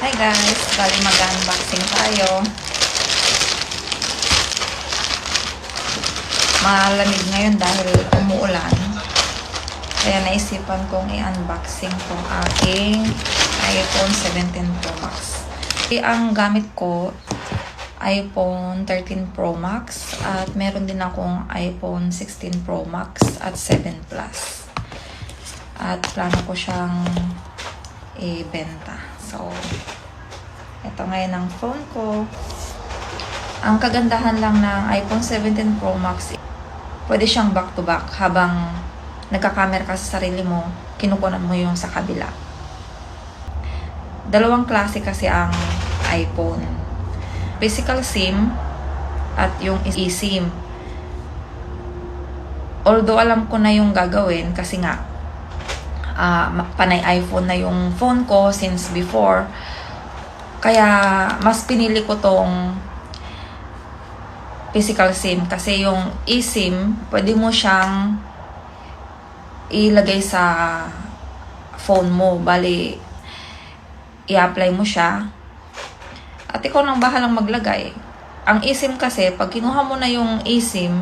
Hi guys, bali mag-unboxing tayo. Malamig ngayon dahil umuulan. Kaya naisipan kong i-unboxing tong aking iPhone 17 Pro Max. Ang gamit ko, iPhone 13 Pro Max at meron din akong iPhone 16 Pro Max at 7 Plus. At plano ko siyang ibenta. So, ito ngayon ang phone ko. Ang kagandahan lang ng iPhone 17 Pro Max, pwede siyang back-to-back habang nagka-camera ka sa sarili mo, kinukunan mo yung sa kabila. Dalawang klase kasi ang iPhone. Physical SIM at yung eSIM. Although alam ko na yung gagawin kasi nga panay iPhone na yung phone ko since before. Kaya mas pinili ko tong physical SIM kasi yung eSIM, pwede mo siyang ilagay sa phone mo. Bali, i-apply mo siya at ikaw nang bahalang maglagay. Ang eSIM kasi, pag kinuha mo na yung eSIM,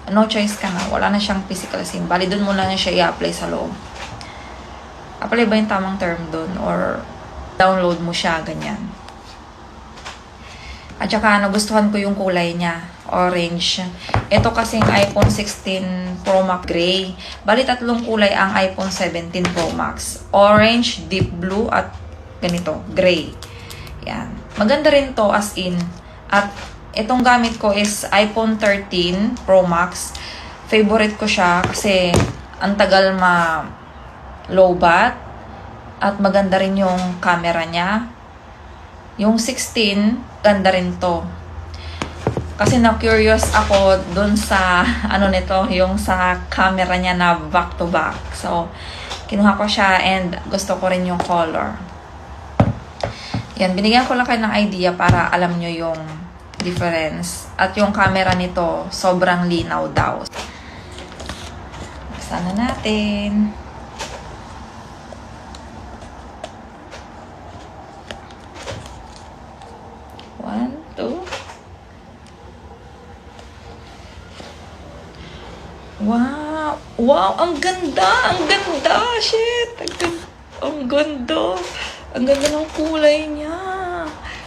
no choice ka na. Wala na siyang physical SIM. Bali, dun mo na siya i-apply sa loob. Apply ba yung tamang term dun? Or download mo siya, ganyan. At saka nagustuhan ko yung kulay niya, orange. Ito kasing iPhone 16 Pro Max gray. Bali tatlong kulay ang iPhone 17 Pro Max. Orange, deep blue, at ganito, gray. Yan. Maganda rin to as in. At itong gamit ko is iPhone 13 Pro Max. Favorite ko siya kasi ang tagal low bat at maganda rin yung camera niya. Yung 16, ganda rin to. Kasi na-curious ako dun sa nito, yung sa camera niya na back to back. So, kinuha ko siya and gusto ko rin yung color. Yan, binigyan ko lang kayo ng idea para alam nyo yung difference. At yung camera nito, sobrang linaw daw. Buksan na natin. One, two. Wow! Wow! Ang ganda! Ang ganda! Shit! Ang ganda! Ang ganda ng kulay niya.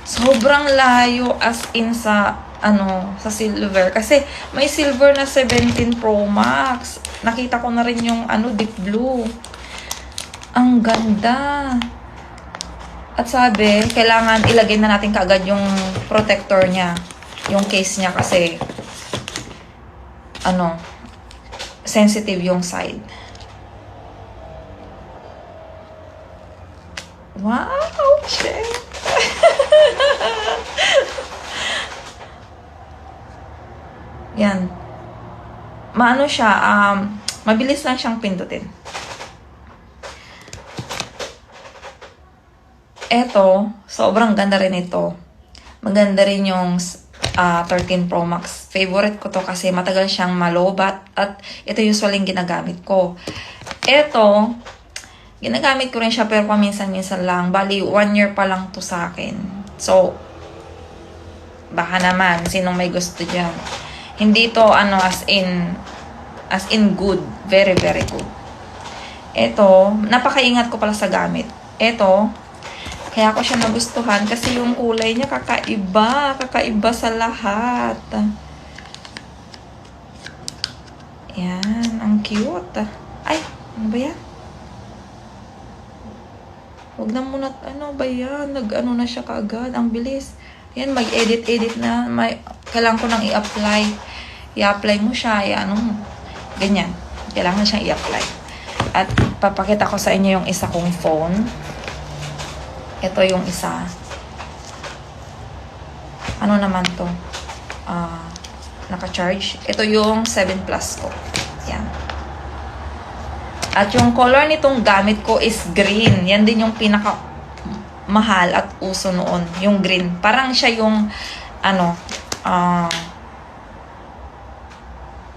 Sobrang layo as in sa sa silver. Kasi may silver na 17 Pro Max. Nakita ko na rin yung deep blue. Ang ganda. At sabi, kailangan ilagay na natin kaagad yung protector niya. Yung case niya kasi sensitive yung side. Wow! Shit! Yan. Siya, mabilis lang siyang pindutin. Eto, sobrang ganda rin ito. Maganda rin yung 13 Pro Max. Favorite ko to kasi matagal siyang malobat at ito usually yung ginagamit ko. Eto, ginagamit ko rin siya pero paminsan-minsan lang. Bali, 1 year pa lang to sa akin. So, baka naman, sinong may gusto dyan. Hindi to as in good. Very, very good. Eto, napakaingat ko pala sa gamit. Eto, kaya ko siya nagustuhan kasi yung kulay niya kakaiba. Kakaiba sa lahat. Yan, ang cute. Ay, ano ba yan? Huwag na muna, ba yan? Na siya kaagad. Ang bilis. Yan, mag-edit na. Kailangan ko nang i-apply. I-apply mo siya. Ganyan. Kailangan siyang i-apply. At papakita ko sa inyo yung isa kong phone. Ito yung isa. Ano naman to? Naka-charge. Ito yung 7 Plus ko. Yan. At yung color nitong gamit ko is green. Yan din yung pinaka mahal at uso noon. Yung green. Parang siya yung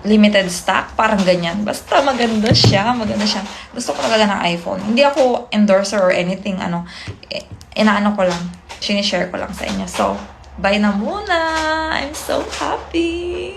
limited stock. Parang ganyan. Basta maganda siya. Maganda siya. Gusto ko talaga ng iPhone. Hindi ako endorser or anything. Inaano ko lang. Sinishare ko lang sa inyo. So, bye na muna! I'm so happy!